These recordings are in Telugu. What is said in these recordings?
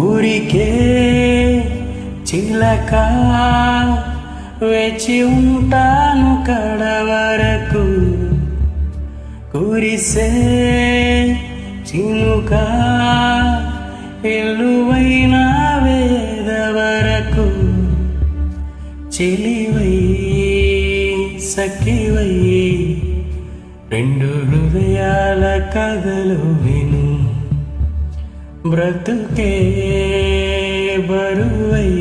ఊరికే చిలక వేచి ఉంటాను కడవరకు కురిసే చినుక ఎల్లువైన వేద వరకు చెలివై సఖివై రెండు హృదయాల కథలు విను బ్రతుకే బరువై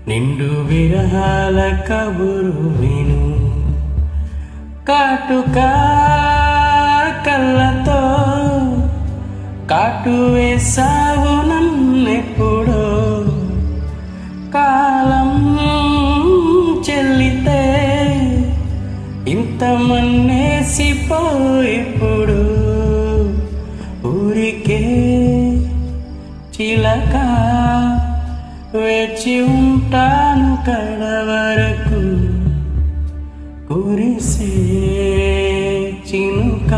నిండు విరహాల కబురు విను కాటుక కళ్ళతో కాటు వేసావు నన్నెప్పుడో కాలం చెల్లితే ఇంత మన్నేసిపోయిప్పుడు ఊరికే చిలక వేచి ఉంటాను కడవరకు కురిసే చినుక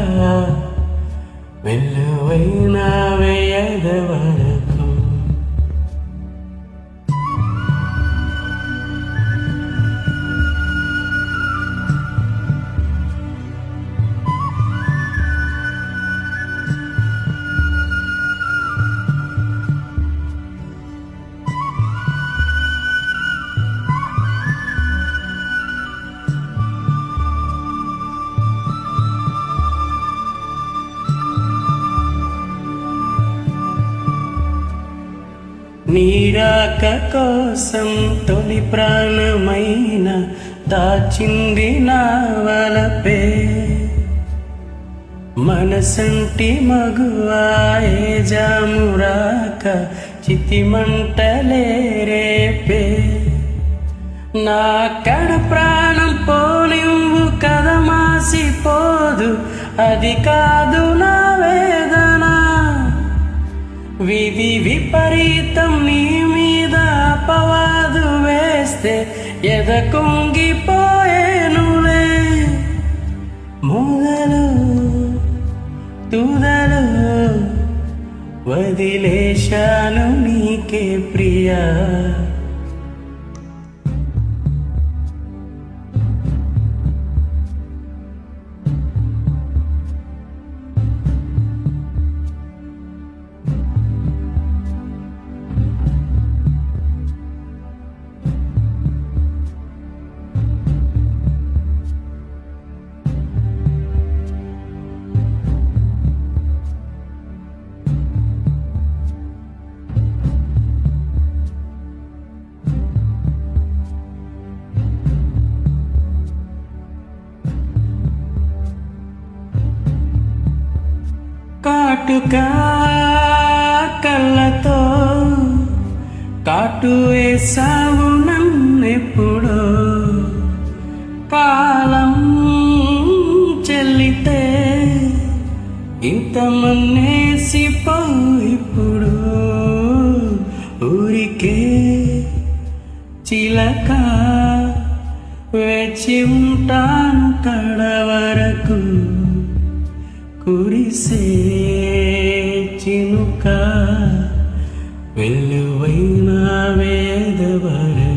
వెల్లువైన వేయద వరకు నీరాక కోసం తొలి ప్రాణమైన దాచింది నా వలపే మనసంటి మగువాయే జామురాక చితిమంటలే రేపే నా కడ ప్రాణం పోనివ్వు కదమాసిపోదు అది కాదు నా వేదన విధి విపరీతం నీ మీద అపవాదు వేస్తే ఎద కుంగిపోయేనులే మొదలు తుదలు వదిలేశాను నీకే ప్రియా కాటుక కళ్ళతో కాటు వేసావు నన్నెప్పుడో కాలం చెల్లితే ఇంత మన్నేసిపోయిప్పుడు ఊరికే చిలక వేచి ఉంటాను కడవరకు కురిసే చినుక వెల్లువైన వేద వరకు